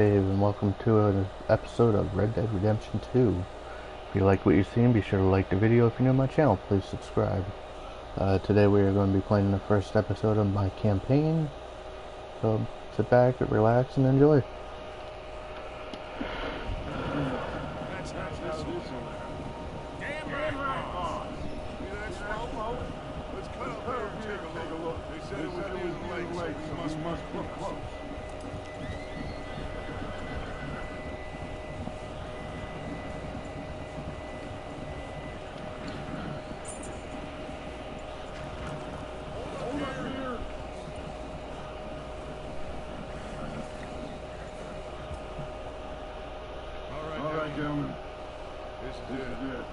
Dave, and welcome to an episode of Red Dead Redemption 2. If you liked what you've seen, be sure to like the video. If you're new to my channel, please subscribe. Today we are going to be playing the first episode of my campaign. So sit back, relax, and enjoy. Gentlemen, this is it.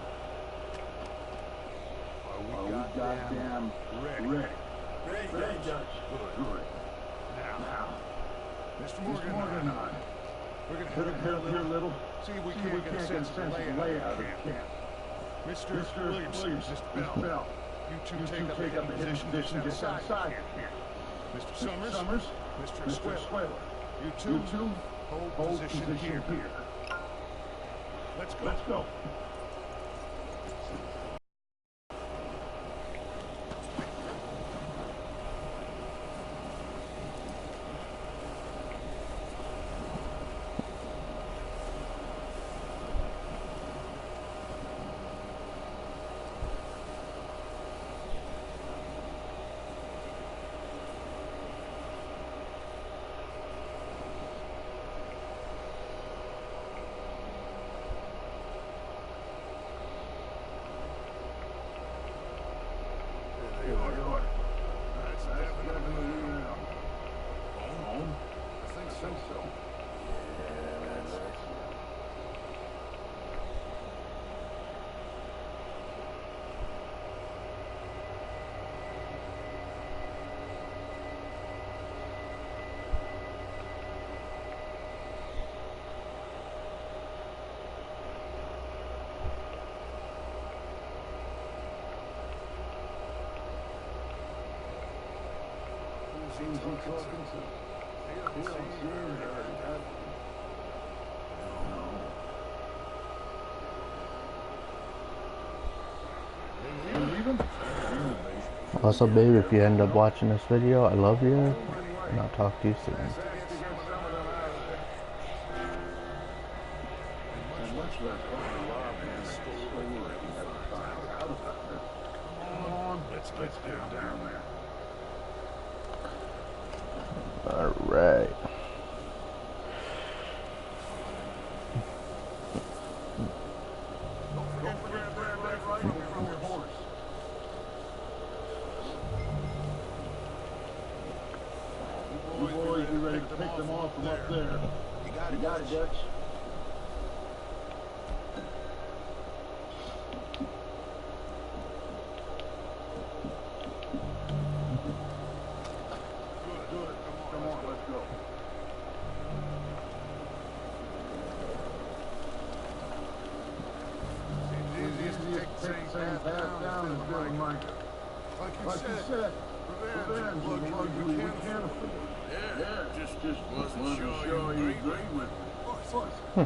Are we goddamn ready? Ready, Judge. Good. Now, Mr. Morgan and I, we're gonna head up here a little, see if we can't get a sense of the layout of the camp. Mr. Williamson, Mr. Bell, you two take up the position just outside here. Mr. Summers, Mr. Escuela, you two hold position here. Let's go. Seems we're talking to. Also, babe, if you end up watching this video, I love you, and I'll talk to you soon. Let's get down there. Alright. You boys be ready to pick them off from up there. You got it, Dutch. Good. Come on, let's go. It's easiest to take the same path down as building Micah. Like you said, revenge is a luxury we can't afford. Yeah, just wasn't sure you agree with me.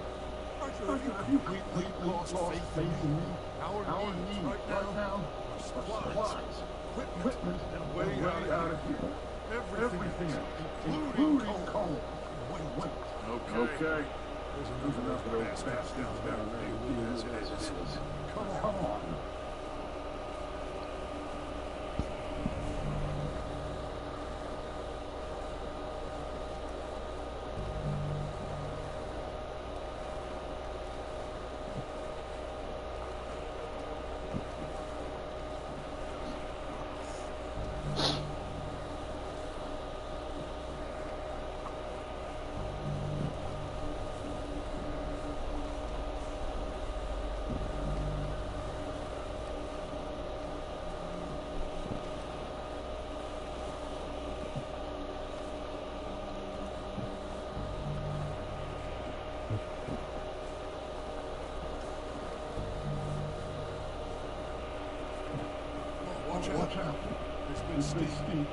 Have you completely lost faith in me? Our needs right now are supplies, equipment, and a way out of here. Everything else, including coal. Wait. Okay. There's enough of those bastards down there. As it is. Come on. Watch out. It's been steep.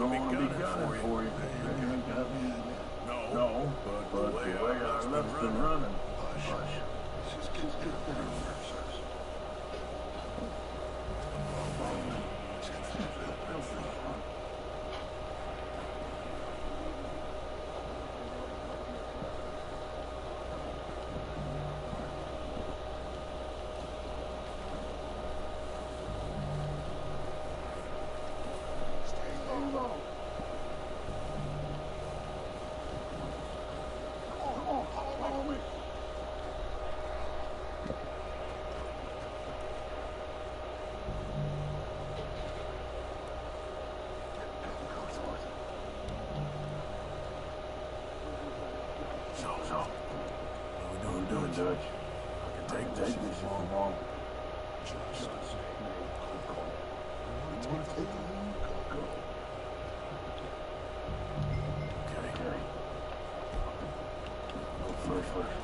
wanna be gunning for you. No, but the way our luck's been running. Hush. Just get down there. Dutch. I can take this if you want. Just take go. Okay. Go first.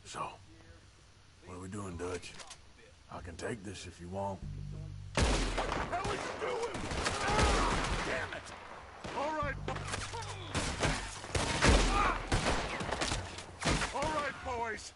So, what are we doing, Dutch? I can take this if you want. What the hell are you doing? Ah, damn it! All right. All right, boys.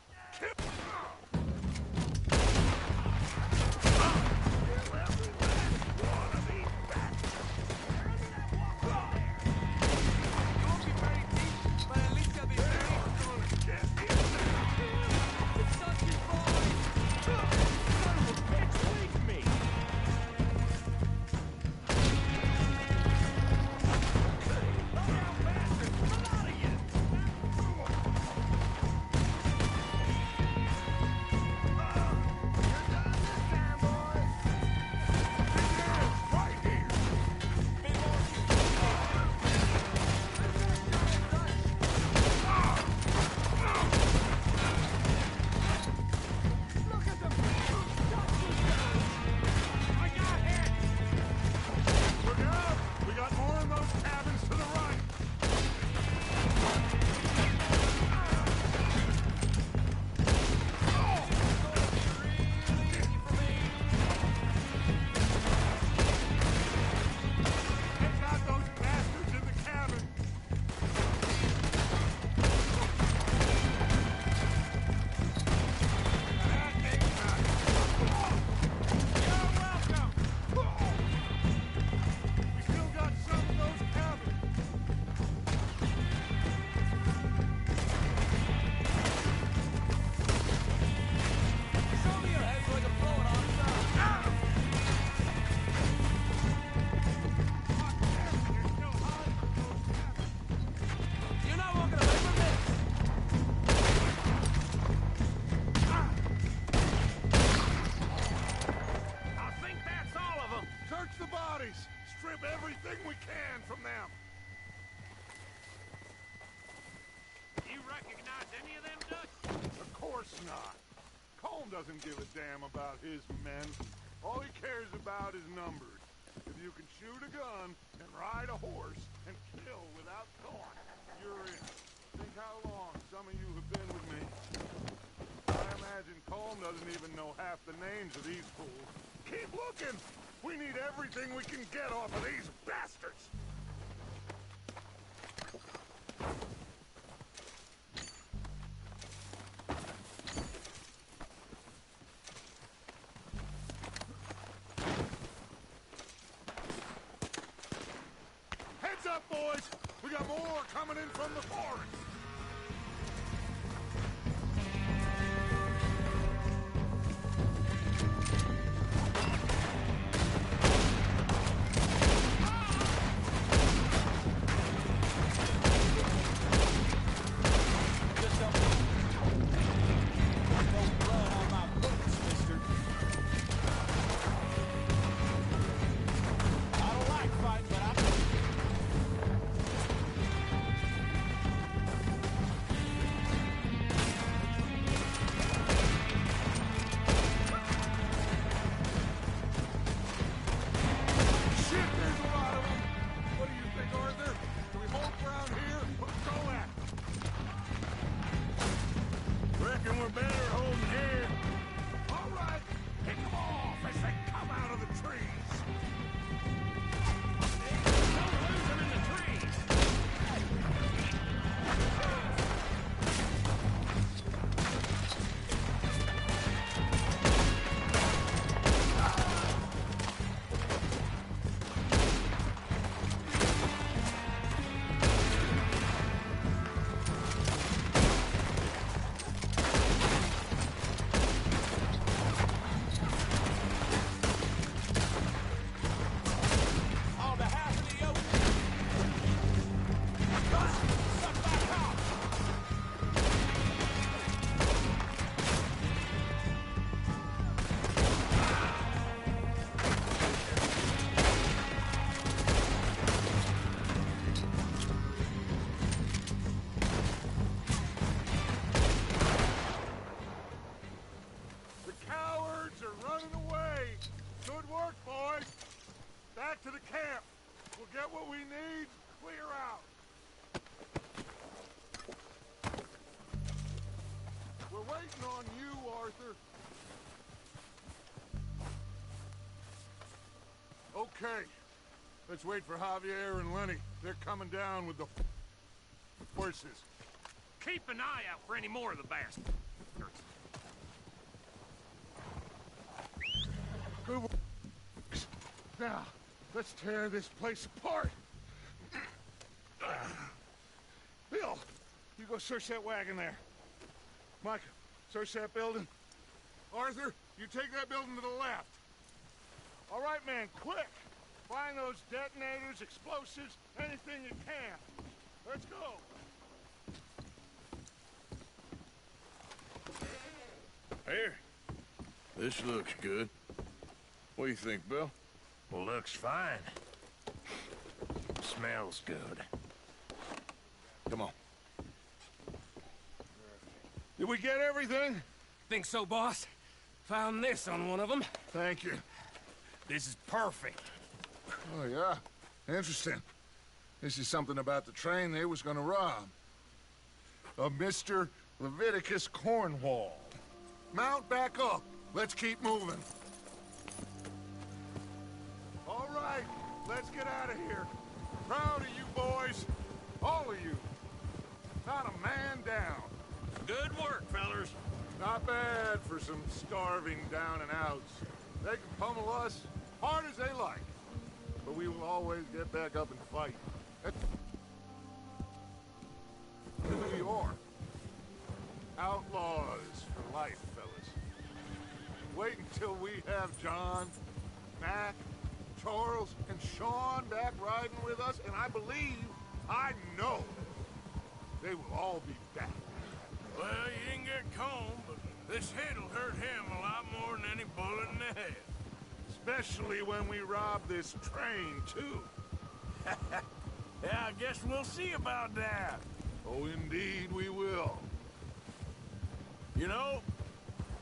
Strip everything we can from them. You recognize any of them, Dutch? Of course not. Colm doesn't give a damn about his men. All he cares about is numbers. If you can shoot a gun and ride a horse and kill without thought, you're in. Think how long some of you have been with me. I imagine Colm doesn't even know half the names of these fools. Keep looking! We need everything we can get off of these bastards! Heads up, boys! We got more coming in from the forest! Back to the camp. We'll get what we need, clear out. We're waiting on you, Arthur. Okay. Let's wait for Javier and Lenny. They're coming down with the horses. Keep an eye out for any more of the bastards. Good work. Now, let's tear this place apart. Bill, you go search that wagon there. Mike, search that building. Arthur, you take that building to the left. All right, man, quick. Find those detonators, explosives, anything you can. Let's go. Here. This looks good. What do you think, Bill? Looks fine. Smells good. Come on. Did we get everything? Think so, boss? Found this on one of them. Thank you. This is perfect. Oh, yeah? Interesting. This is something about the train they was gonna rob. Of Mr. Leviticus Cornwall. Mount back up. Let's keep moving. All right, let's get out of here. Proud of you boys. All of you. Not a man down. Good work, fellers. Not bad for some starving down and outs. They can pummel us hard as they like. But we will always get back up and fight. That's who you are. Outlaws for life, fellas. Wait until we have John, Mac, Charles, and Sean back riding with us, and I know, they will all be back. Well, you didn't get Colm, but this hit'll hurt him a lot more than any bullet in the head. Especially when we rob this train, too. Yeah, I guess we'll see about that. Oh, indeed we will. You know,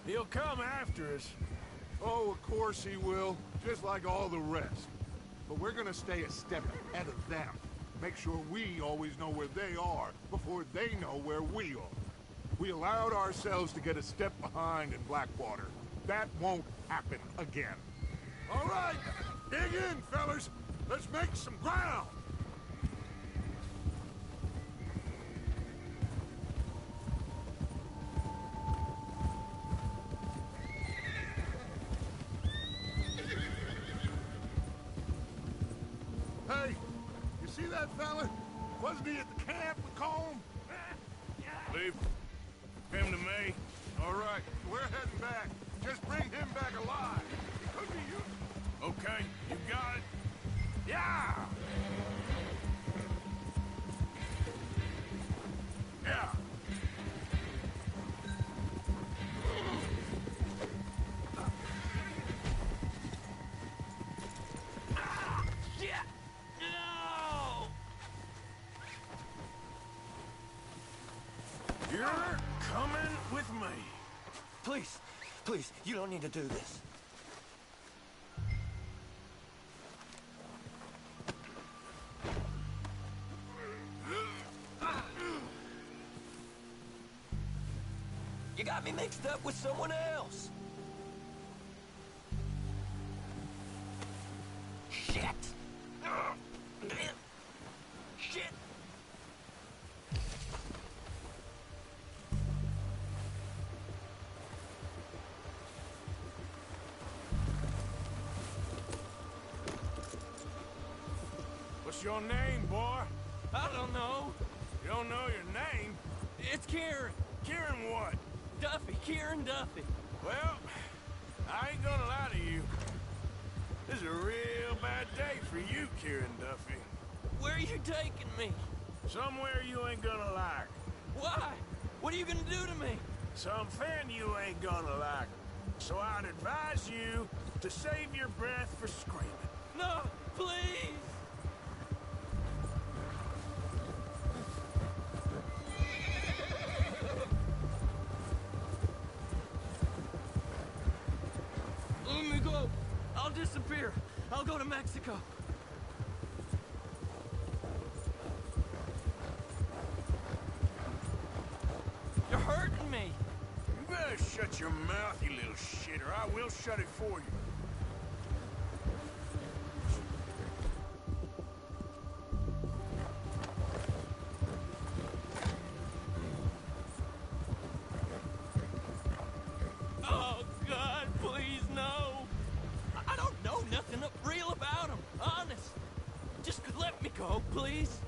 he'll come after us, Oh, of course he will, just like all the rest. But we're gonna stay a step ahead of them. Make sure we always know where they are before they know where we are. We allowed ourselves to get a step behind in Blackwater. That won't happen again. All right, dig in, fellas. Let's make some ground. Hey, you see that fella? Wasn't he at the camp with Colm? Leave him to me. All right, we're heading back. Just bring him back alive. He could be useful. Okay, you got it. Yeah! Yeah! Shit! No! You're coming with me. Please, please, you don't need to do this. You got me mixed up with someone else. Shit! Shit! What's your name, boy? I don't know. You don't know your name? It's Kieran. Kieran what? Duffy. Kieran Duffy. Well, I ain't gonna lie to you. This is a real bad day for you, Kieran Duffy. Where are you taking me? Somewhere you ain't gonna like. Why? What are you gonna do to me? Something you ain't gonna like. So I'd advise you to save your breath for screaming. No, please! Let me go. I'll disappear. I'll go to Mexico. You're hurting me. You better shut your mouth, you little shit, or I will shut it for you. Oh, God, please, no. I don't know nothing real about him, honest. Just let me go, please.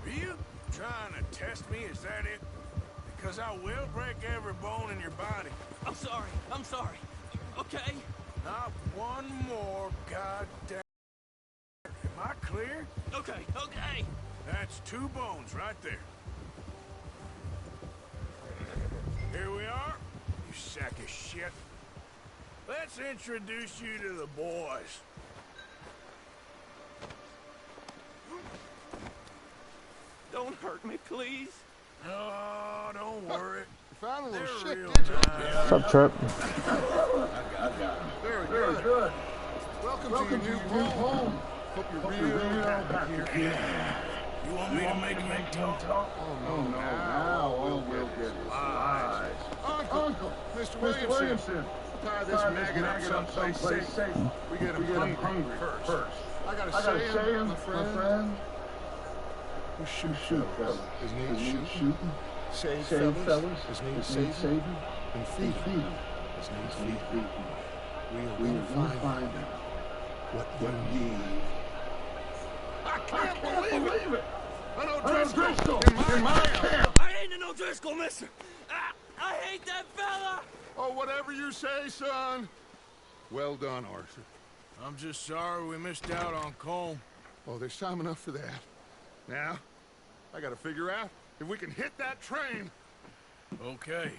Are you trying to test me? Is that it? Because I will break every bone in your body. I'm sorry. Okay? Not one more goddamn... Am I clear? Okay. That's 2 bones right there. Here we are, you sack of shit. Let's introduce you to the boys. Don't hurt me, please. Oh, don't worry. You found a little They're shit, real did you? nice. What's up, Trip? Very good. Welcome to your new home. Hope you're real happy here. You want me to make him talk? Oh, no, now we'll get wise. Uncle, Mr. Williamson, tie this maggot up someplace safe. We get him hungry first. I gotta say, my friend. We shoot fellas as needs shooting. Save fellas as needs saving. And feed them as needs feeding. We're gonna find what you need. I can't believe it! An O'Driscoll in my camp! I ain't an O'Driscoll, mister. I hate that fella. Oh, whatever you say, son. Well done, Arthur. I'm just sorry we missed out on Colm. Oh, there's time enough for that. Now, I gotta figure out if we can hit that train. Okay.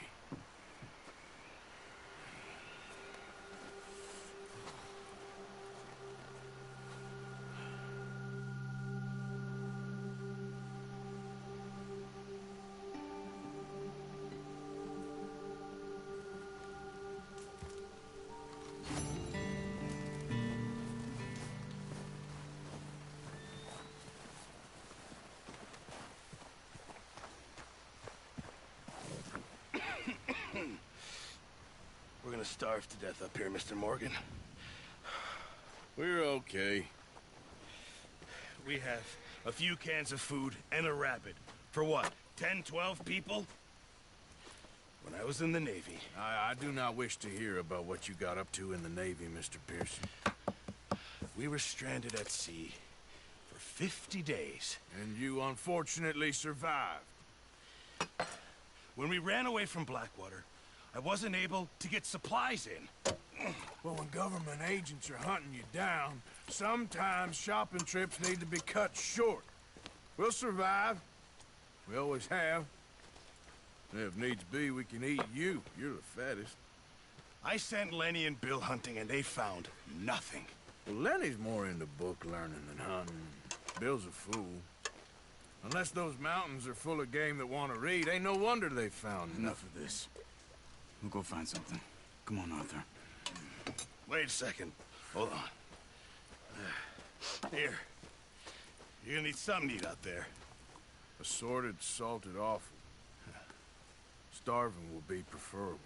to starve to death up here, Mr. Morgan. We're okay. We have a few cans of food and a rabbit. For what, 10, 12 people? When I was in the Navy... I do not wish to hear about what you got up to in the Navy, Mr. Pearson. We were stranded at sea for 50 days. And you unfortunately survived. When we ran away from Blackwater, I wasn't able to get supplies in. Well, when government agents are hunting you down, sometimes shopping trips need to be cut short. We'll survive. We always have. If needs be, we can eat you. You're the fattest. I sent Lenny and Bill hunting, and they found nothing. Well, Lenny's more into book learning than hunting. Bill's a fool. Unless those mountains are full of game that want to read, ain't no wonder they found Enough of this. We'll go find something. Come on, Arthur. Wait a second. Hold on. Here. You're gonna need something to eat out there. Assorted, salted offal. Starving will be preferable.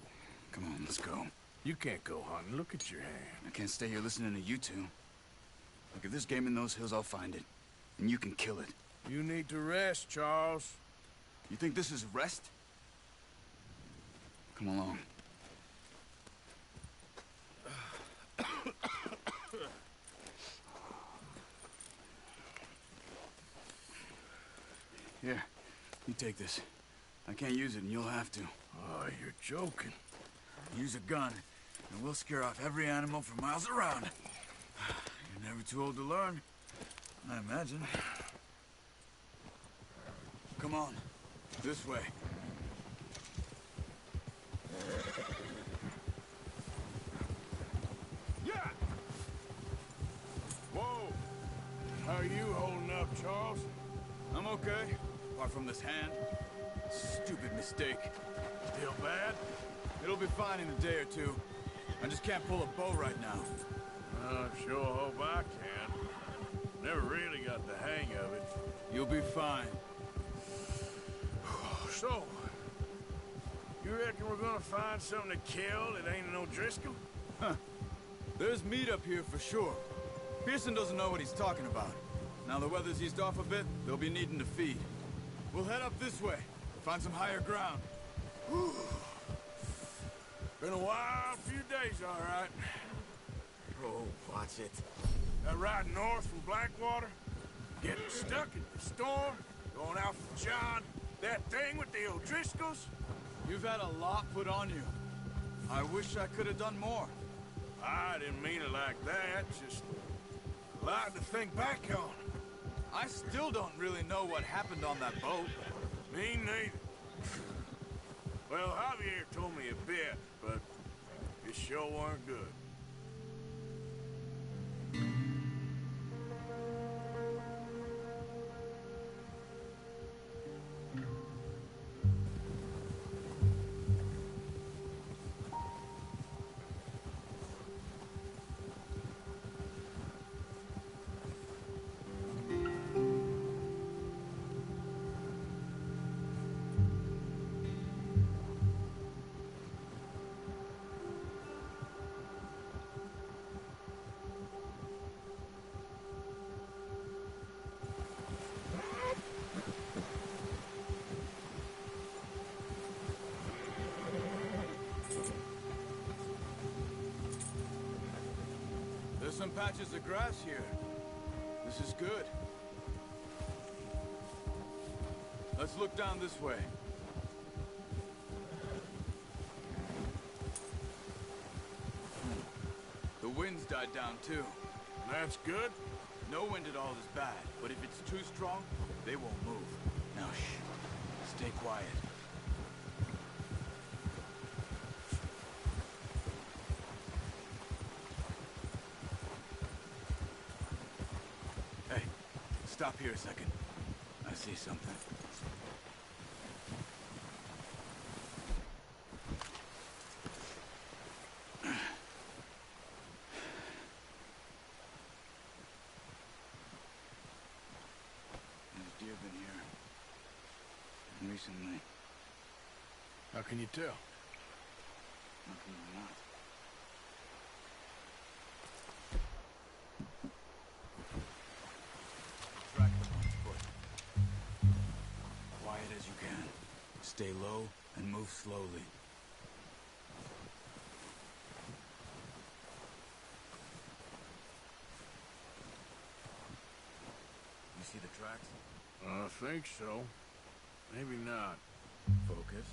Come on, let's go. You can't go hunting. Look at your hand. I can't stay here listening to you two. Look, if there's game in those hills, I'll find it. And you can kill it. You need to rest, Charles. You think this is rest? Come along. Here, you take this. I can't use it, and you'll have to. Oh, you're joking. Use a gun, and we'll scare off every animal for miles around. You're never too old to learn, I imagine. Come on, this way. Yeah! Whoa! How are you holding up, Charles? I'm okay, apart from this hand. Stupid mistake. Still bad? It'll be fine in a day or two. I just can't pull a bow right now. I sure hope I can. Never really got the hang of it. You'll be fine. So, you reckon we're gonna find something to kill that ain't no Driscoll? Huh. There's meat up here for sure. Pearson doesn't know what he's talking about. Now the weather's eased off a bit, they'll be needing to feed. We'll head up this way, find some higher ground. Whew. Been a wild few days, all right. Oh, watch it. That ride north from Blackwater, getting stuck in the storm, going out from John, that thing with the O'Driscolls. You've had a lot put on you. I wish I could have done more. I didn't mean it like that, just a lot to think back on. I still don't really know what happened on that boat. Me neither. Well, Javier told me a bit, but it sure weren't good. There's some patches of grass here. This is good. Let's look down this way. The wind's died down too. That's good. No wind at all is bad, but if it's too strong, they won't move. Now shh. Stay quiet. Hey, stop here a second. I see something. There's deer been here. Recently. How can you tell? Nothing or not. Stay low and move slowly. You see the tracks? I think so. Maybe not. Focus.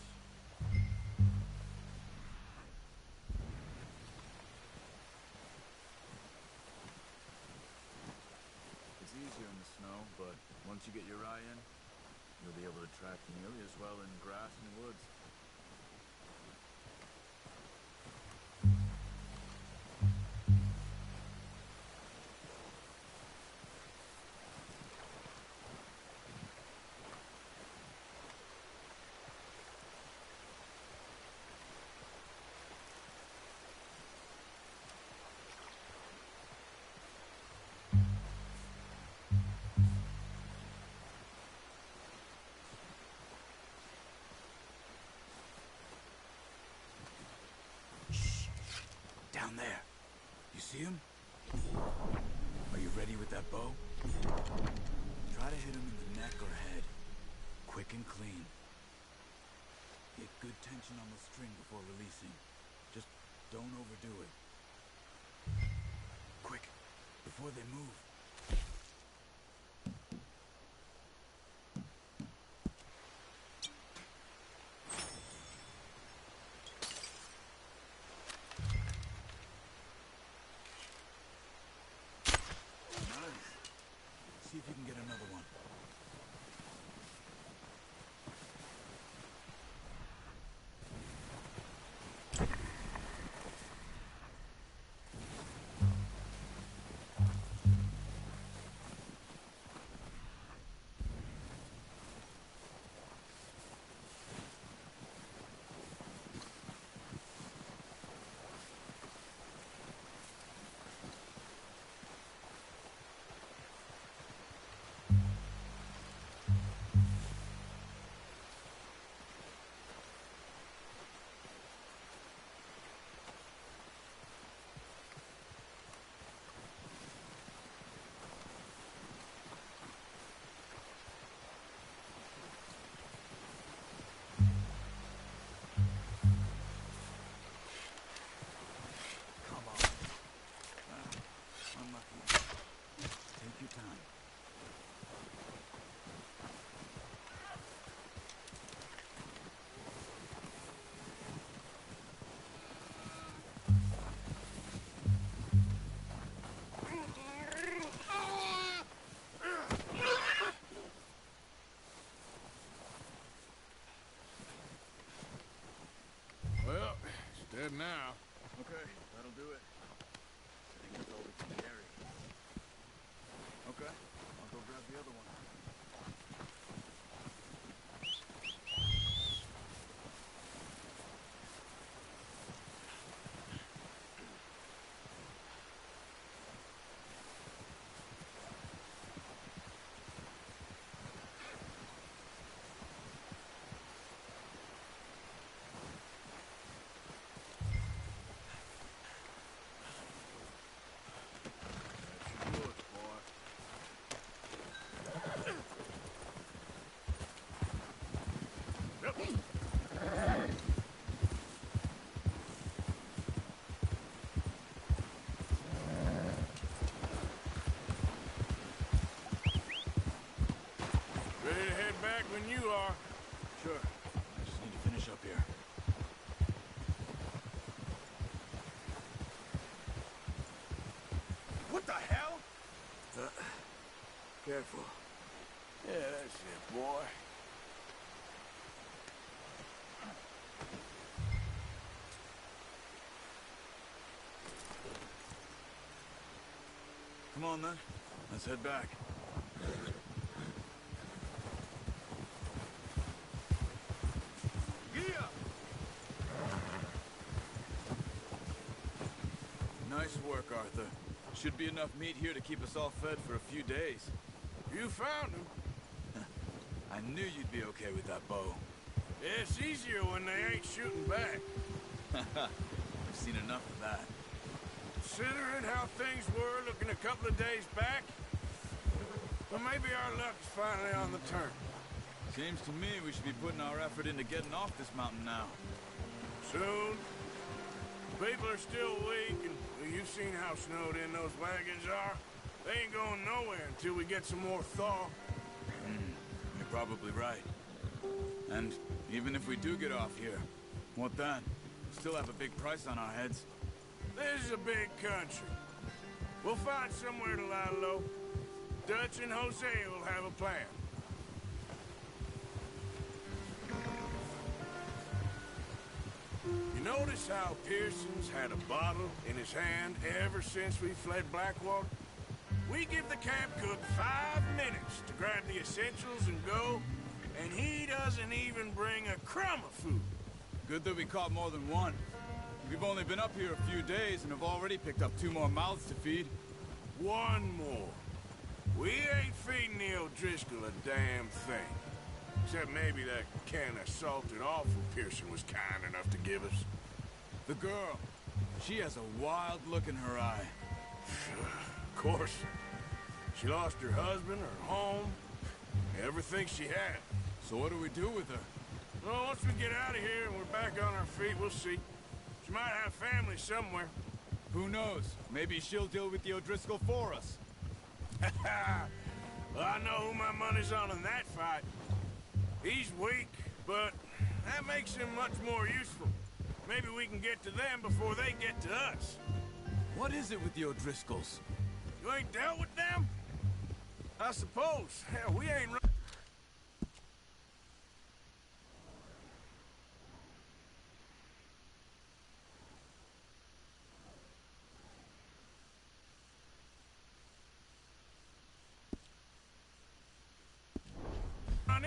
It's easier in the snow, but once you get your eye in, you'll be able to track nearly as well in grass and woods. Down there. You see him? Are you ready with that bow? Try to hit him in the neck or head. Quick and clean. Get good tension on the string before releasing. Just don't overdo it. Quick, before they move. See if you can get another one. Well, it's dead now. Okay, that'll do it. I think that's all we can carry. Okay, I'll go grab the other one. Ready to head back when you are. Sure. I just need to finish up here. What the hell? Careful. Yeah, that's it, boy. Come on then. Let's head back. Nice work, Arthur. Should be enough meat here to keep us all fed for a few days. You found him. I knew you'd be okay with that bow. It's easier when they ain't shooting back. I've seen enough of that. Considering how things were looking a couple of days back, well, maybe our luck's finally on the turn. Seems to me we should be putting our effort into getting off this mountain now. Soon. People are still weak, and you've seen how snowed in those wagons are. They ain't going nowhere until we get some more thaw. You're probably right. And even if we do get off here, what then? We still have a big price on our heads. This is a big country. We'll find somewhere to lie low. Dutch and Hosea will have a plan. You notice how Pearson's had a bottle in his hand ever since we fled Blackwater? We give the camp cook 5 minutes to grab the essentials and go, and he doesn't even bring a crumb of food. Good that we caught more than one. We've only been up here a few days and have already picked up 2 more mouths to feed. 1 more. We ain't feeding the O'Driscoll a damn thing. Except maybe that can of salted offal Pearson was kind enough to give us. The girl. She has a wild look in her eye. Of course. She lost her husband, her home, everything she had. So what do we do with her? Well, once we get out of here and we're back on our feet, we'll see. She might have family somewhere. Who knows? Maybe she'll deal with the O'Driscoll for us. Well, I know who my money's on in that fight. He's weak, but that makes him much more useful. Maybe we can get to them before they get to us. What is it with the O'Driscolls? You ain't dealt with them? I suppose. Hell, we ain't run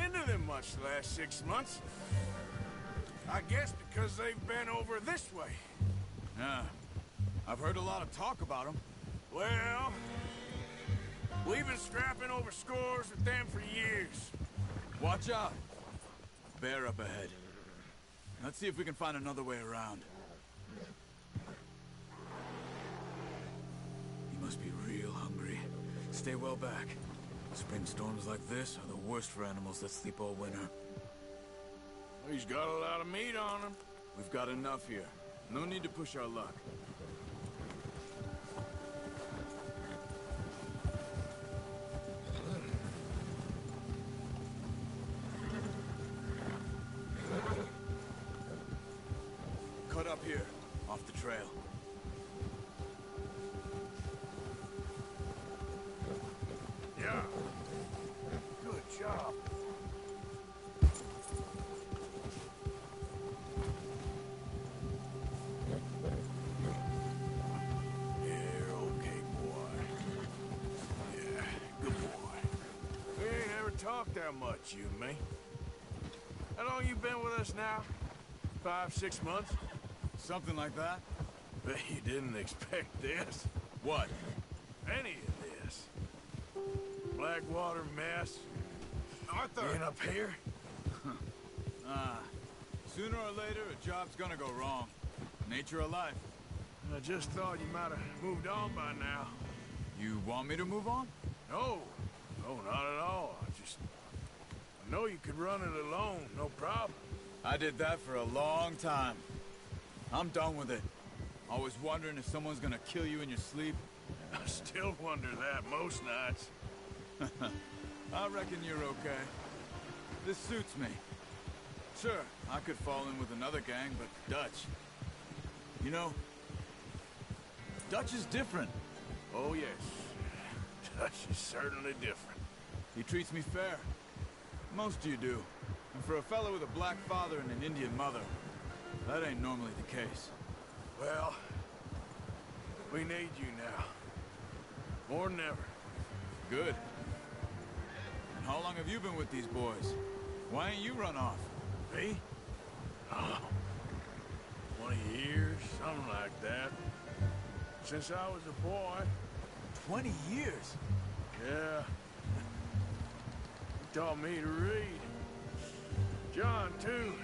into them much the last 6 months. I guess because they've been over this way. Yeah. I've heard a lot of talk about them. Well, we've been scrapping over scores with them for years. Watch out. Bear up ahead. Let's see if we can find another way around. He must be real hungry. Stay well back. Spring storms like this are the worst for animals that sleep all winter. He's got a lot of meat on him. We've got enough here. No need to push our luck. Cut up here, off the trail. Yeah. Good job. Yeah, okay, boy. Yeah, good boy. We ain't ever talked that much, you and me. How long you been with us now? 5, 6 months? Something like that? Bet you didn't expect this. What? Any of this. Blackwater mess. Arthur! Being up here? Sooner or later, a job's gonna go wrong. Nature of life. I just thought you might have moved on by now. You want me to move on? No. No, not at all. I know you could run it alone, no problem. I did that for a long time. I'm done with it. Always wondering if someone's gonna kill you in your sleep. I still wonder that most nights. I reckon you're okay. This suits me. Sure, I could fall in with another gang, but Dutch... You know, Dutch is different. Oh, yes. Dutch is certainly different. He treats me fair. Most of you do. And for a fellow with a black father and an Indian mother, that ain't normally the case. Well, we need you now. More than ever. Good. And how long have you been with these boys? Why ain't you run off? Me? Oh, 20 years, something like that. Since I was a boy. 20 years? Yeah. He taught me to read. John, too.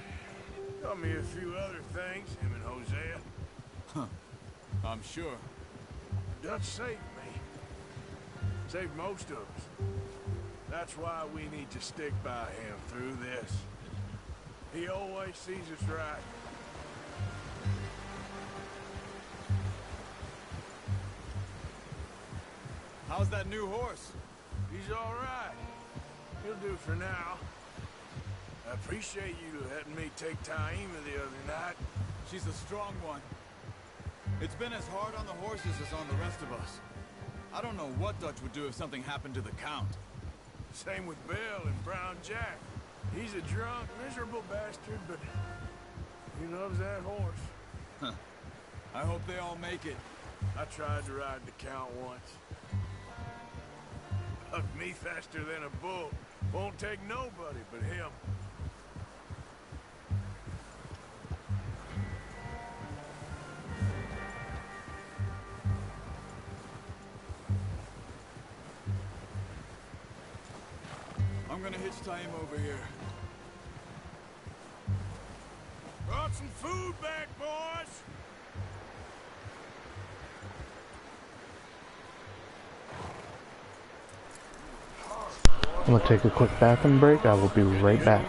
Taught me a few other things, him and Hosea. Huh. I'm sure. Dutch saved me. Saved most of us. That's why we need to stick by him through this. He always sees us right. How's that new horse? He's all right. He'll do for now. I appreciate you letting me take Taima the other night. She's a strong one. It's been as hard on the horses as on the rest of us. I don't know what Dutch would do if something happened to the Count. Same with Bill and Brown Jack. He's a drunk, miserable bastard, but he loves that horse. I hope they all make it. I tried to ride the Count once. Hugged me faster than a bull. Won't take nobody but him. I'm gonna hitch Taima over here. Brought some food back, boys! I'm gonna take a quick bathroom break. I will be right back.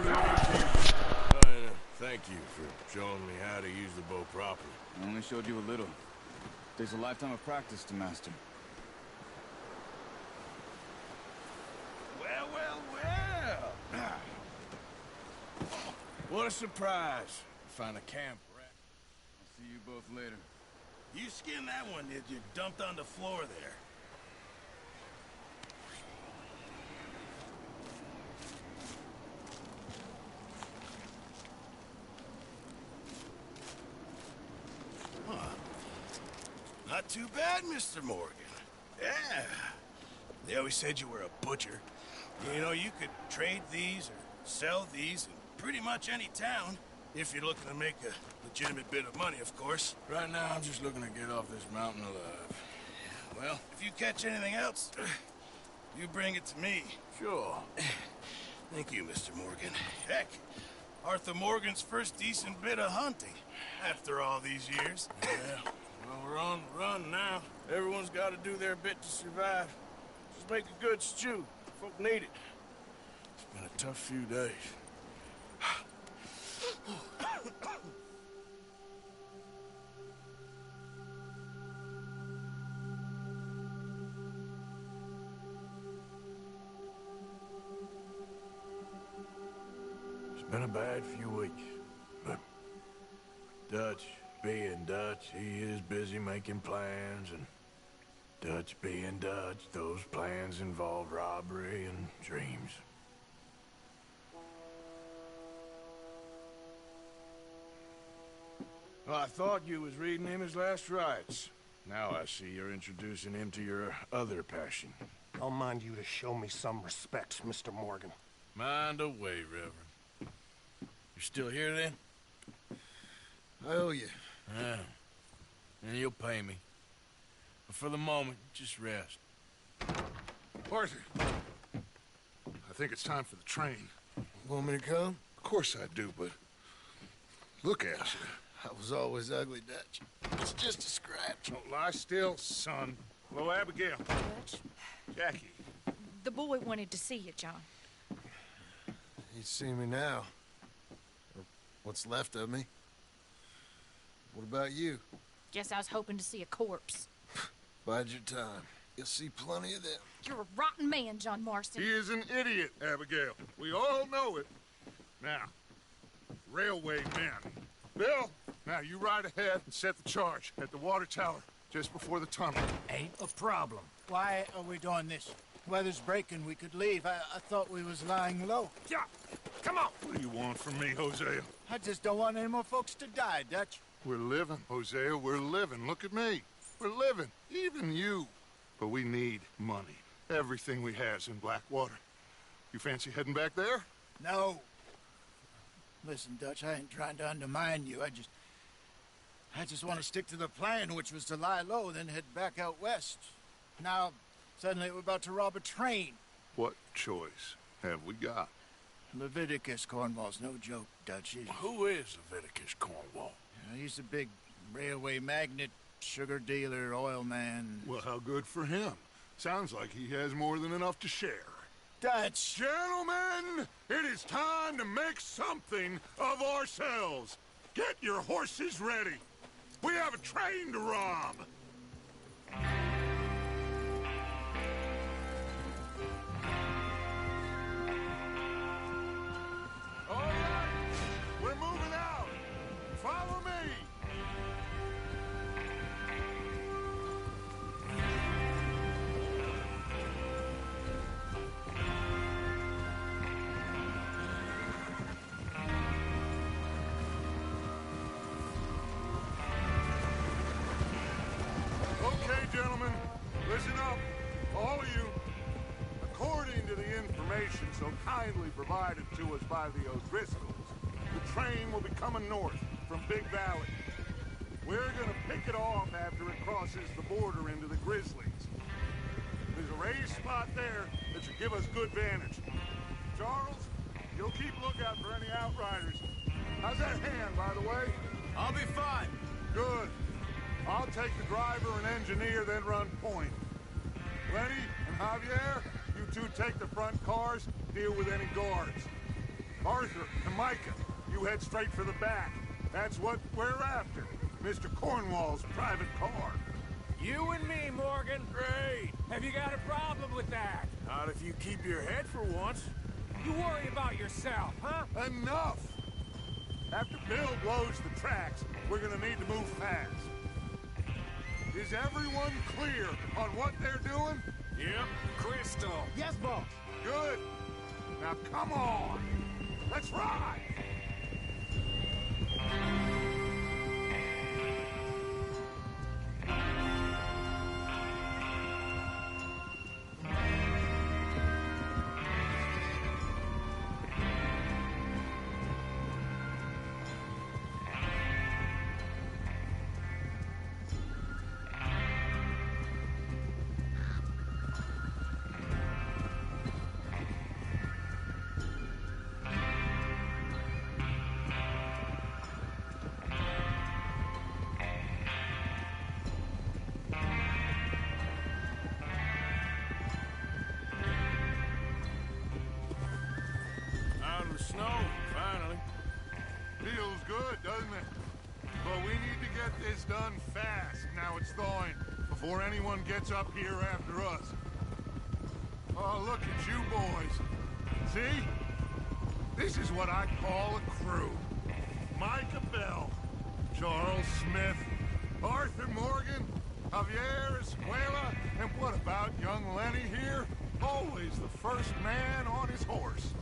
Thank you for showing me how to use the bow properly. I only showed you a little. There's a lifetime of practice to master. Well, well, well! What a surprise. Find a camp rat. I'll see you both later. You skinned that one, did you? Dumped on the floor there. Not too bad, Mr. Morgan. Yeah. They always said you were a butcher. You know, you could trade these or sell these in pretty much any town, if you're looking to make a legitimate bit of money, of course. Right now, I'm just looking to get off this mountain alive. Well, if you catch anything else, you bring it to me. Sure. Thank you, Mr. Morgan. Heck, Arthur Morgan's first decent bit of hunting, after all these years. Yeah. Well, we're on the run now. Everyone's got to do their bit to survive. Just make a good stew. Folk need it. It's been a tough few days. It's been a bad few weeks, but Dutch being Dutch, he is busy making plans, and Dutch being Dutch, those plans involve robbery and dreams. Well, I thought you was reading him his last rites. Now I see you're introducing him to your other passion. I'll mind you to show me some respect, Mr. Morgan. Mind away, Reverend. You still here, then? I owe you. Yeah. And you'll pay me. But for the moment, just rest. Arthur, I think it's time for the train. Want me to come? Of course I do, but look at you. I was always ugly, Dutch. It's just a scratch. Don't lie still, son. Hello, Abigail. Dutch, Jackie. the boy wanted to see you, John. He's seen me now. Or what's left of me. What about you? Guess I was hoping to see a corpse. Bide your time. You'll see plenty of them. You're a rotten man, John Marston. He is an idiot, Abigail. We all know it. Now, railway men. Bill, now you ride ahead and set the charge at the water tower just before the tunnel. Ain't a problem. Why are we doing this? Weather's breaking, we could leave. I thought we was lying low. Yeah, come on. What do you want from me, Hosea? I just don't want any more folks to die, Dutch. We're living, Hosea, we're living. Look at me. We're living, even you. But we need money. Everything we has in Blackwater. You fancy heading back there? No. Listen, Dutch, I ain't trying to undermine you. I just want to stick to the plan, which was to lie low, then head back out west. Now, suddenly we're about to rob a train. What choice have we got? Leviticus Cornwall's no joke, Dutch. Who is Leviticus Cornwall? He's a big railway magnate, sugar dealer, oil man. Well, how good for him. Sounds like he has more than enough to share. Dutch! Gentlemen, it is time to make something of ourselves. Get your horses ready. We have a train to rob. All right, we're moving out. Follow me. Okay, gentlemen, listen up, all of you. According to the information so kindly provided to us by the O'Driscolls, the train will be coming north from Big Valley. We're gonna pick it off after it crosses the border into the Grizzlies. There's a raised spot there that should give us good vantage. Charles, you'll keep lookout for any outriders. How's that hand, by the way? I'll be fine. Good. I'll take the driver and engineer, then run point. Lenny and Javier, you two take the front cars, deal with any guards. Arthur and Micah, you head straight for the back. That's what we're after. Mr. Cornwall's private car. You and me, Morgan. Great. Have you got a problem with that? Not if you keep your head for once. You worry about yourself, huh? Enough! After Bill blows the tracks, we're gonna need to move fast. Is everyone clear on what they're doing? Yep. Crystal. Yes, boss. Good. Now come on. Let's ride. Out of the snow, finally. Feels good, doesn't it? But we need to get this done fast, now it's thawing, before anyone gets up here after us. Oh, look at you boys. See? This is what I call a crew. Micah Bell, Charles Smith, Arthur Morgan, Javier Escuela, and what about young Lenny here? Always the first man on his horse.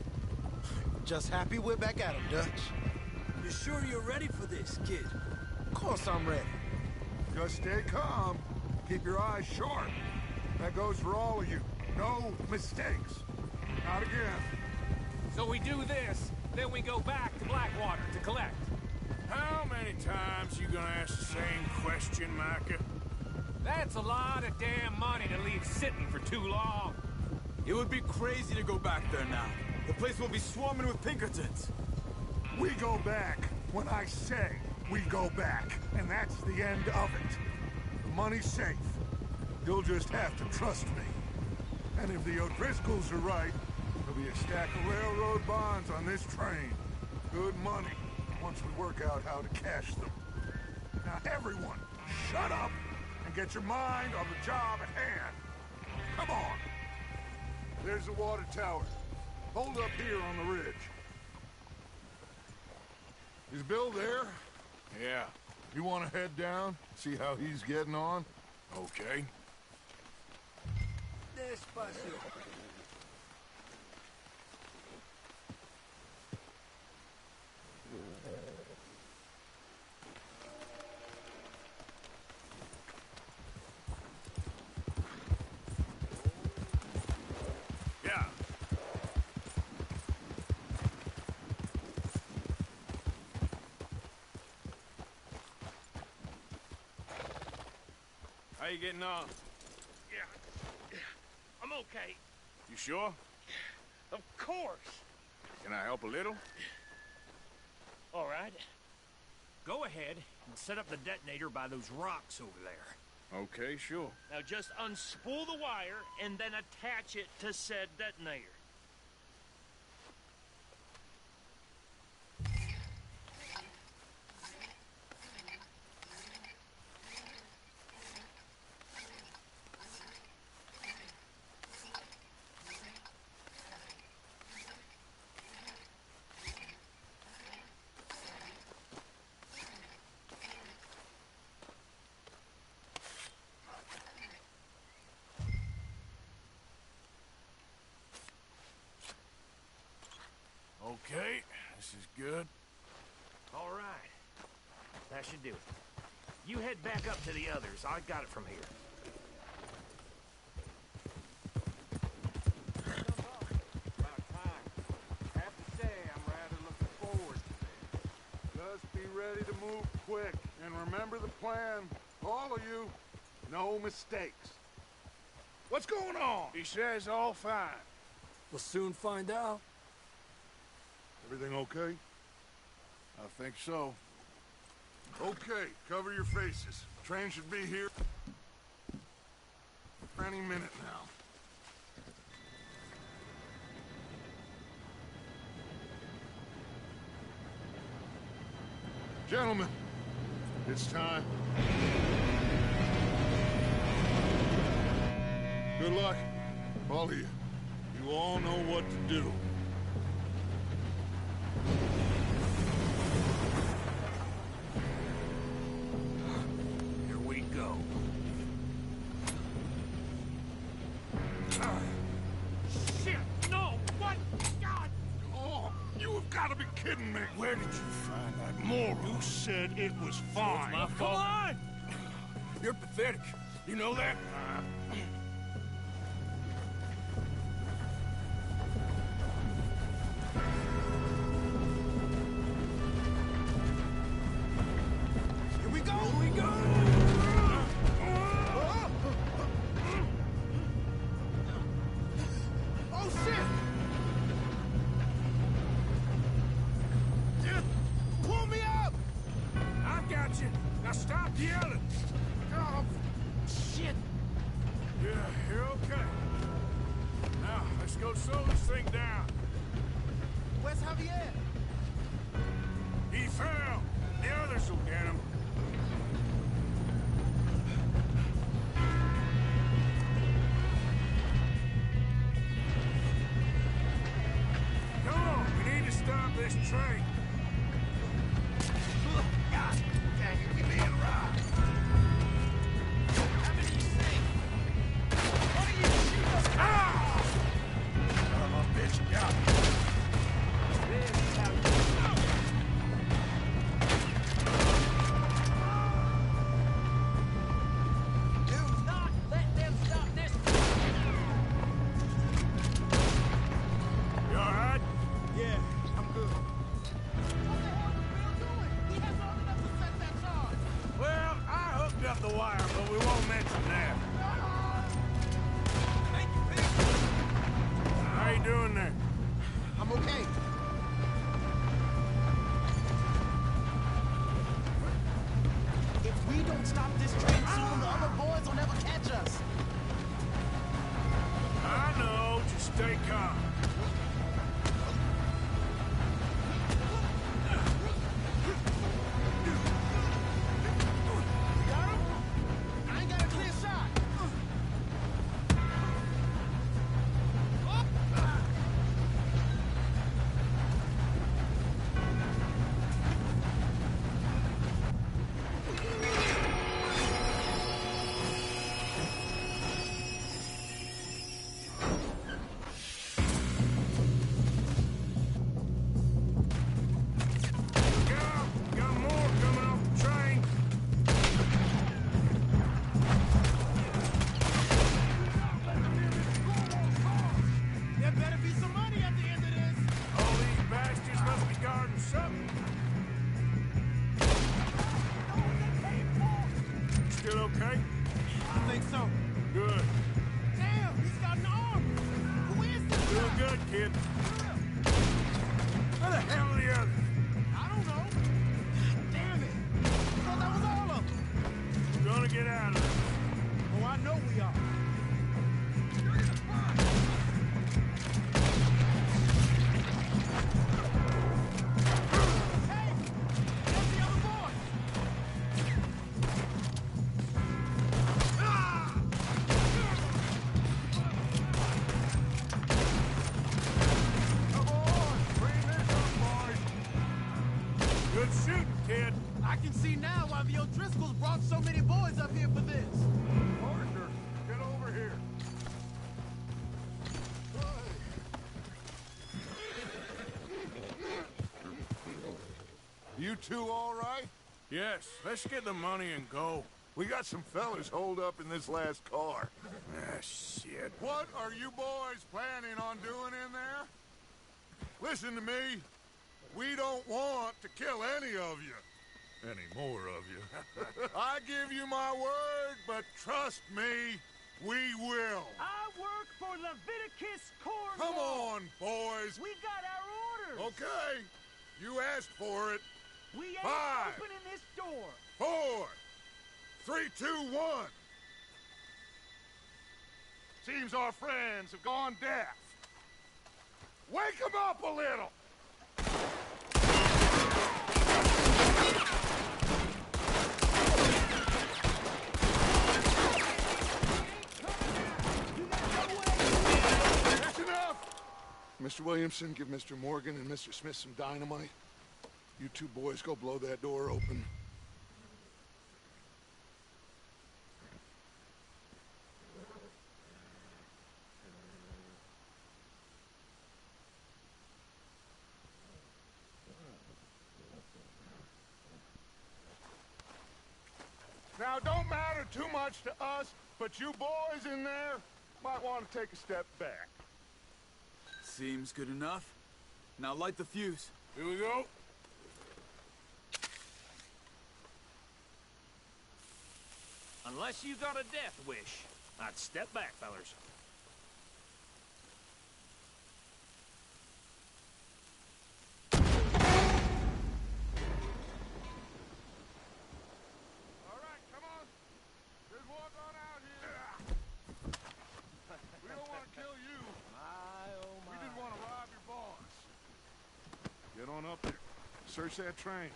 Just happy we're back at 'em, Dutch. You sure you're ready for this, kid? Of course I'm ready. Just stay calm. Keep your eyes sharp. That goes for all of you. No mistakes. Not again. So we do this, then we go back to Blackwater to collect. How many times you gonna ask the same question, Micah? That's a lot of damn money to leave sitting for too long. It would be crazy to go back there now. The place will be swarming with Pinkertons. We go back when I say we go back, and that's the end of it. The money's safe. You'll just have to trust me. And if the O'Driscolls are right, there'll be a stack of railroad bonds on this train. Good money, once we work out how to cash them. Now everyone, shut up and get your mind on the job at hand. Come on. There's the water tower. Hold up here on the ridge. Is Bill there? Yeah. You want to head down, see how he's getting on? Okay. Despacio. Yeah. How you getting on? Yeah. I'm okay. You sure? Of course. Can I help a little? All right. Go ahead and set up the detonator by those rocks over there. Okay, sure. Now just unspool the wire and then attach it to said detonator. is good. All right. That should do it. You head back up to the others. I got it from here. About time. Have to say, I'm rather looking forward to this. Just be ready to move quick. And remember the plan. All of you. No mistakes. What's going on? He says all fine. We'll soon find out. Everything okay? I think so. Okay, cover your faces. Train should be here any minute now. Gentlemen, it's time. Good luck, all of you. You all know what to do. Here we go. Shit! No! What? God! Oh, you have got to be kidding me! Where did you find that moron? You said it was fine. My fault. Come on! You're pathetic. You know that? Here we go! Here we go! Oh, shit! Pull me up! I've got you. Now stop yelling. Oh, shit! Yeah, you're okay. Now, let's go slow this thing down. Where's Javier? He fell. The others will get him. Come on, we need to stop this train. God dang it, we being robbed. How many you say? What are you shooting us? Ah! Son of a bitch, got me. Do not let them stop this. You all right? Yeah, I'm good. What the hell is Bill doing? He has long enough to set that charge. Well, I hooked up the wire, but we won't mention that. Thank you, Pete. How you doing there? I'm okay. If we don't stop this train soon, the other boys will never catch us. I know, just stay calm. Got him? I ain't got a clear shot. Got more coming off the train. There better be some money at the end of this. All these bastards must be guarding something. Still okay? I think so. Good. Damn, he's got an arm. Who is this Doing guy? good, kid. Where the hell are the others? I don't know. Damn it. I thought that was all of them. We're gonna get out of this. Oh, I know we are. Hey! There's the other boys! Come on, bring this up, boys. Good shooting, kid. I can see now why the O'Driscolls brought so many boys up here for this. Parker, get over here. You two all right? Yes, let's get the money and go. We got some fellas holed up in this last car. Ah, shit. What are you boys planning on doing in there? Listen to me. We don't want to kill any of you. Any more of you. I give you my word, but trust me, we will. I work for Leviticus Corps. Come on, boys. We got our orders. Okay. You asked for it. We ain't 5, opening this door. 4, 3, 2, 1. Seems our friends have gone deaf. Wake them up a little. That's enough. Mr. Williamson, give Mr. Morgan and Mr. Smith some dynamite. You two boys go blow that door open. Now, don't matter too much to us, but you boys in there might want to take a step back. Seems good enough. Now light the fuse. Here we go. Unless you got a death wish, I'd step back, fellers. All right, come on. Just walk on out here. We don't want to kill you. We just want to rob your boss. Get on up there. Search that train.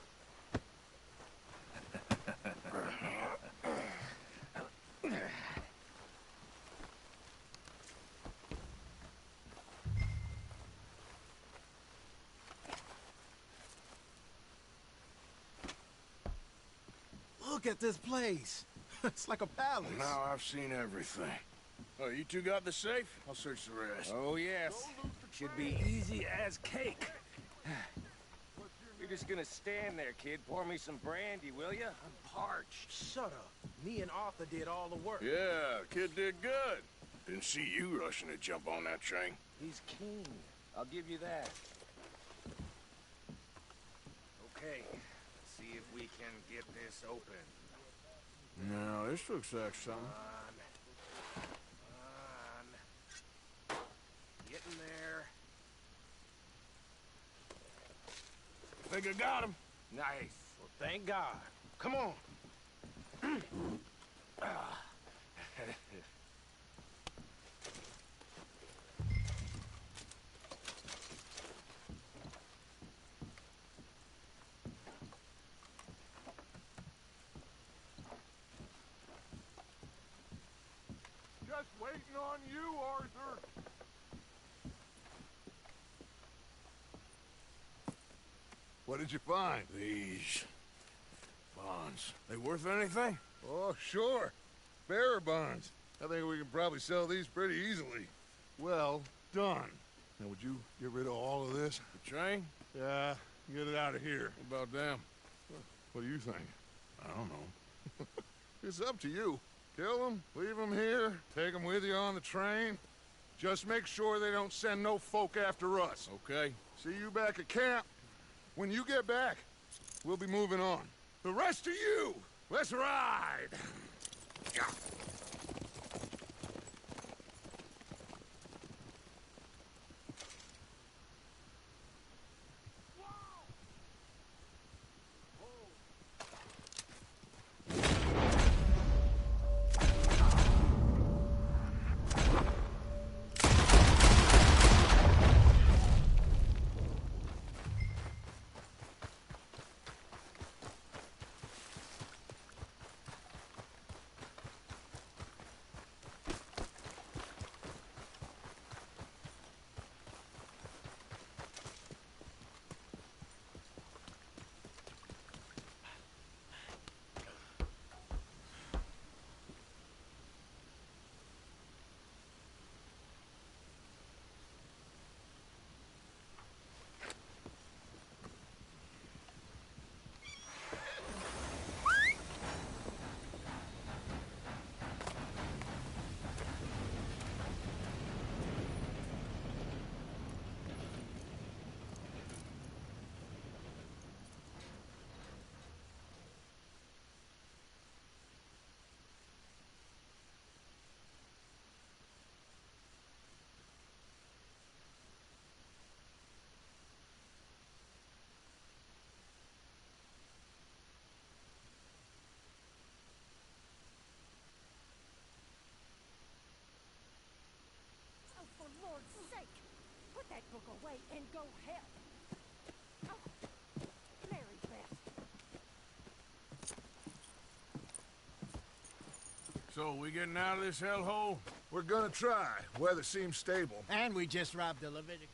Look at this place. It's like a palace. Now I've seen everything. Oh, you two got the safe? I'll search the rest. Oh, yes. Should be easy as cake. You're just gonna stand there, kid. Pour me some brandy, will ya? I'm parched. Shut up. Me and Arthur did all the work. Yeah, kid did good. Didn't see you rushing to jump on that train. He's keen. I'll give you that. Okay, let's see if we can get this open. No, this looks like something. Come on. Get in there. Think I got him. Nice. Well, thank God. Come on. Just waiting on you, Arthur. What did you find? These bonds. They worth anything? Oh, sure. Bearer bonds. I think we can probably sell these pretty easily. Well done. Now, would you get rid of all of this? The train? Yeah, get it out of here. What about them? What do you think? I don't know. It's up to you. Kill them, leave them here, take them with you on the train. Just make sure they don't send no folk after us. Okay. See you back at camp. When you get back, we'll be moving on. The rest of you, let's ride! So, we getting out of this hellhole? We're gonna try. Weather seems stable. And we just robbed the Leviticus.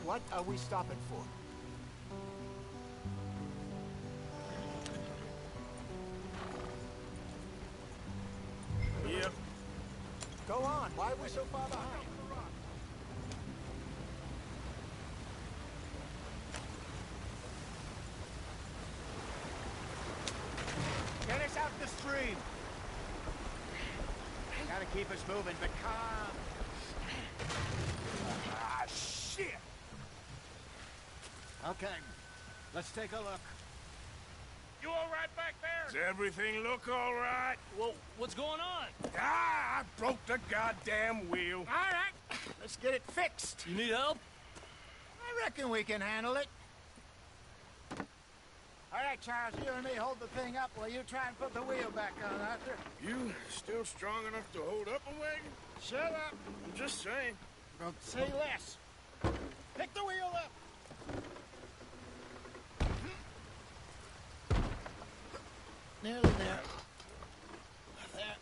What are we stopping for? Yep. Go on. Why are we so far behind? Get us out the stream. Gotta keep us moving, but calm. Ah, shit! Okay, let's take a look. You all right back there? Does everything look all right? Well, what's going on? Ah, I broke the goddamn wheel. All right, let's get it fixed. You need help? I reckon we can handle it. All right, Charles, you and me hold the thing up while you try and put the wheel back on, Arthur. You still strong enough to hold up a wagon? Shut up. I'm just saying. Don't say less. Pick the wheel up. Nearly there. There.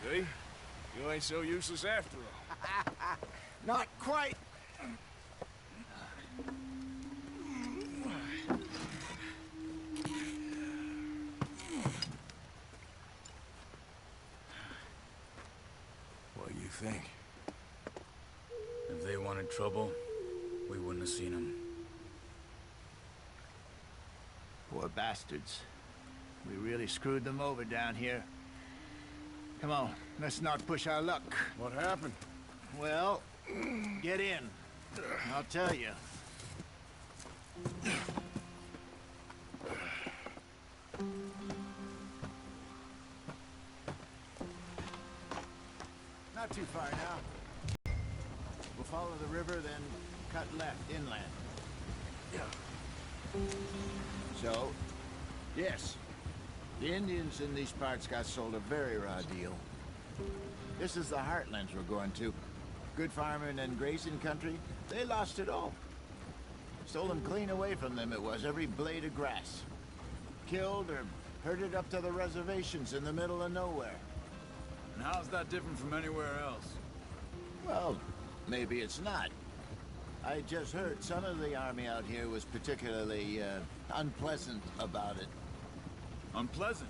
See? You ain't so useless after all. Not quite. What do you think? If they wanted trouble, we wouldn't have seen them. Poor bastards. We really screwed them over down here. Come on, let's not push our luck. What happened? Well, get in. I'll tell you. Not too far now. We'll follow the river, then cut left inland. So, yes, the Indians in these parts got sold a very raw deal. This is the heartlands we're going to. Good farming and grazing country, they lost it all. Stolen clean away from them it was, every blade of grass. Killed or herded up to the reservations in the middle of nowhere. And how's that different from anywhere else? Well, maybe it's not. I just heard some of the army out here was particularly, unpleasant about it. Unpleasant?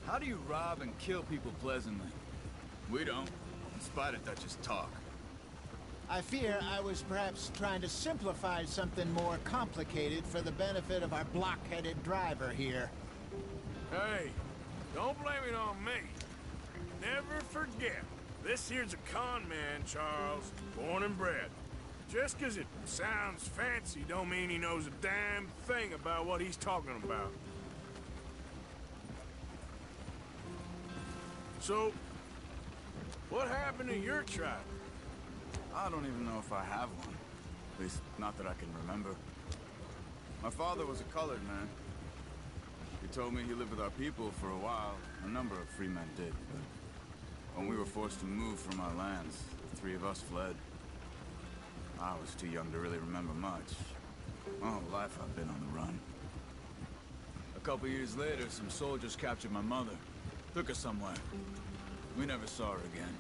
How do you rob and kill people pleasantly? We don't, in spite of Dutch's talk. I fear I was perhaps trying to simplify something more complicated for the benefit of our block-headed driver here. Hey, don't blame it on me. Never forget, this here's a con man, Charles, born and bred. Just 'cause it sounds fancy don't mean he knows a damn thing about what he's talking about. So, what happened to your tribe? I don't even know if I have one. At least, not that I can remember. My father was a colored man. He told me he lived with our people for a while. A number of free men did, but when we were forced to move from our lands, the three of us fled. I was too young to really remember much. My whole life I've been on the run. A couple years later, some soldiers captured my mother. Took her somewhere. We never saw her again.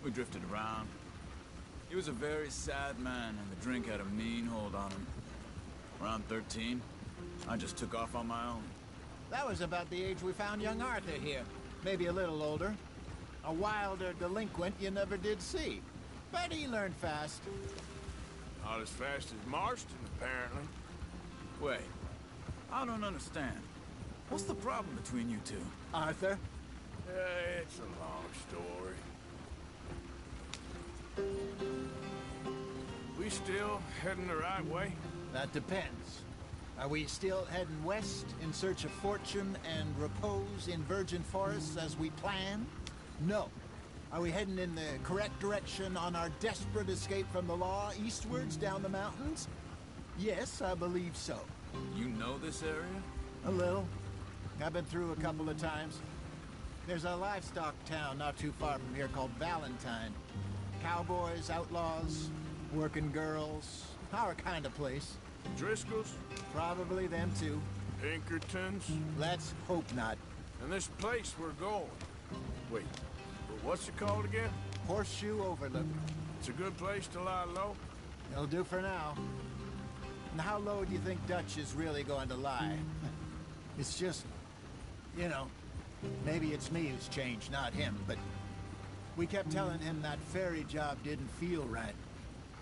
We drifted around. He was a very sad man, and the drink had a mean hold on him. Around 13, I just took off on my own. That was about the age we found young Arthur here. Maybe a little older. A wilder delinquent you never did see. But he learned fast. Not as fast as Marston, apparently. Wait, I don't understand. What's the problem between you two? Arthur? It's a long story. We still heading the right way? That depends. Are we still heading west in search of fortune and repose in virgin forests as we planned? No. Are we heading in the correct direction on our desperate escape from the law eastwards down the mountains? Yes, I believe so. You know this area? A little. I've been through a couple of times. There's a livestock town not too far from here called Valentine. Cowboys, outlaws, working girls, our kind of place. Driscoll's? Probably them too. Pinkertons? Let's hope not. And this place we're going. Wait, what's it called again? Horseshoe Overlook. It's a good place to lie low? It'll do for now. And how low do you think Dutch is really going to lie? It's just, you know, maybe it's me who's changed, not him, but we kept telling him that ferry job didn't feel right.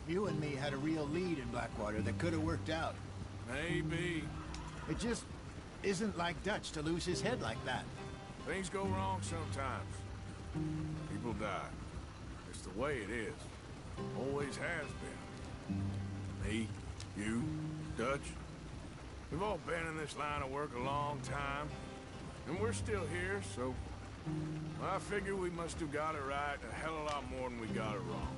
You and me had a real lead in Blackwater that could have worked out. Maybe. It just isn't like Dutch to lose his head like that. Things go wrong sometimes. People die. It's the way it is. Always has been. Me, you, Dutch. We've all been in this line of work a long time. And we're still here, so I figure we must have got it right a hell of a lot more than we got it wrong.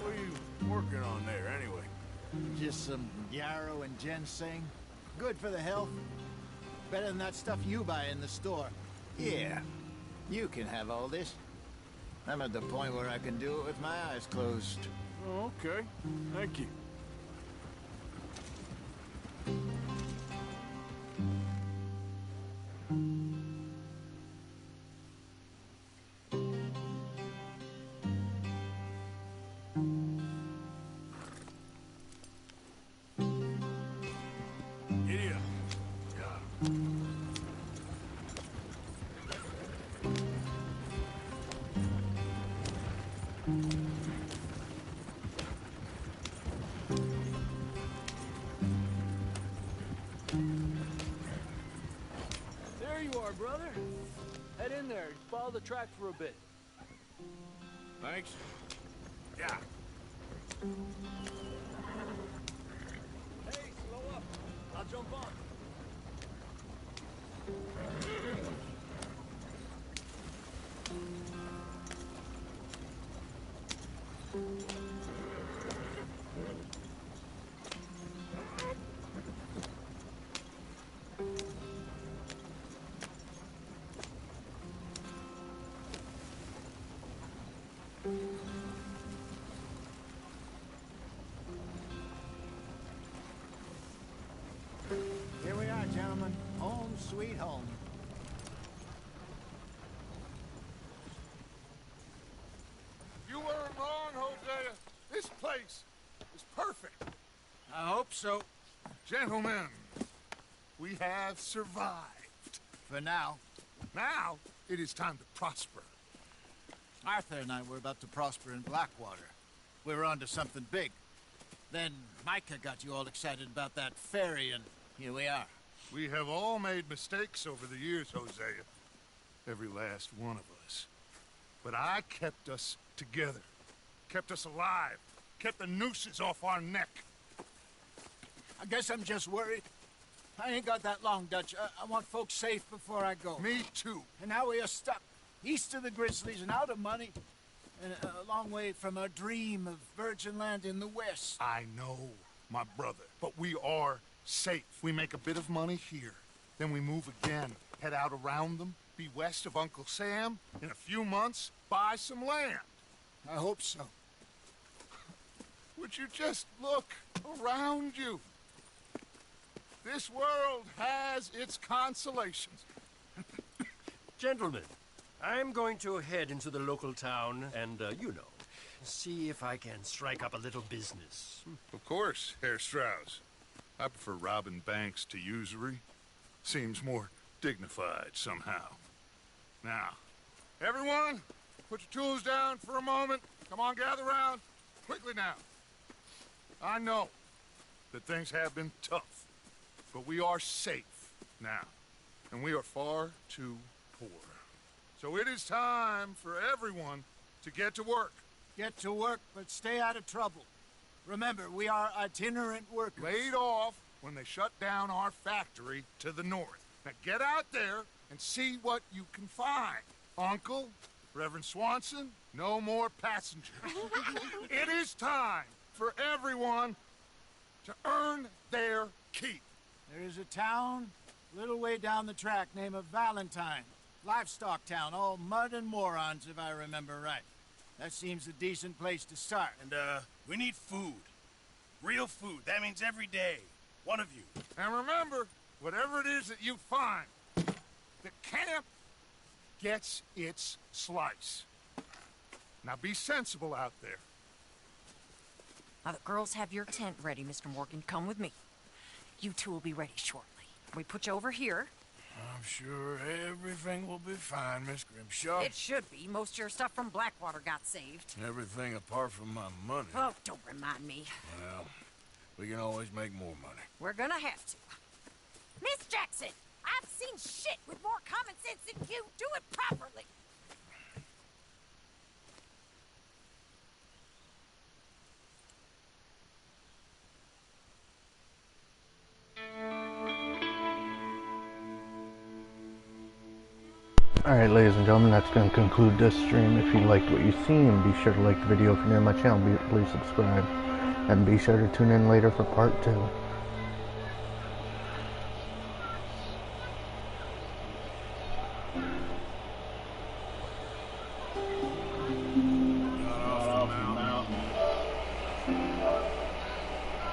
What are you working on there, anyway? Just some yarrow and ginseng. Good for the health. Better than that stuff you buy in the store. Yeah, you can have all this. I'm at the point where I can do it with my eyes closed. Oh, okay. Thank you. Giddy up. Yeah. There you are, brother. Head in there. Follow the track for a bit. Thanks. Yeah. Hey, slow up. I'll jump on. Here we are, gentlemen. Home sweet home. You weren't wrong, Hosea. This place is perfect. I hope so. Gentlemen, we have survived. For now. Now, it is time to prosper. Arthur and I were about to prosper in Blackwater. We were onto something big. Then Micah got you all excited about that ferry, and here we are. We have all made mistakes over the years, Hosea. Every last one of us. But I kept us together. Kept us alive. Kept the nooses off our neck. I guess I'm just worried. I ain't got that long, Dutch. I want folks safe before I go. Me too. And now we are stuck east of the Grizzlies and out of money. And a long way from our dream of virgin land in the west. I know, my brother. But we are safe. We make a bit of money here. Then we move again. Head out around them. Be west of Uncle Sam. In a few months, buy some land. I hope so. Would you just look around you? This world has its consolations. Gentlemen, I'm going to head into the local town and, see if I can strike up a little business. Of course, Herr Strauss. I prefer robbing banks to usury. Seems more dignified somehow. Now, everyone, put your tools down for a moment. Come on, gather round. Quickly now. I know that things have been tough, but we are safe now, and we are far too poor. So it is time for everyone to get to work. Get to work, but stay out of trouble. Remember, we are itinerant workers. Laid off when they shut down our factory to the north. Now get out there and see what you can find. Uncle, Reverend Swanson, no more passengers. It is time for everyone to earn their keep. There is a town a little way down the track named Valentine. Livestock town, all mud and morons, if I remember right. That seems a decent place to start. And, we need food. Real food. That means every day. One of you. And remember, whatever it is that you find, the camp gets its slice. Now be sensible out there. Now the girls have your tent ready, Mr. Morgan. Come with me. You two will be ready shortly. We put you over here. I'm sure everything will be fine, Miss Grimshaw. It should be. Most of your stuff from Blackwater got saved. Everything apart from my money. Oh, don't remind me. Well, we can always make more money. We're gonna have to. Miss Jackson, I've seen shit with more common sense than you. Do it properly. Alright, ladies and gentlemen, that's going to conclude this stream. If you liked what you seen, be sure to like the video. If you're new to my channel, please subscribe. And be sure to tune in later for part 2.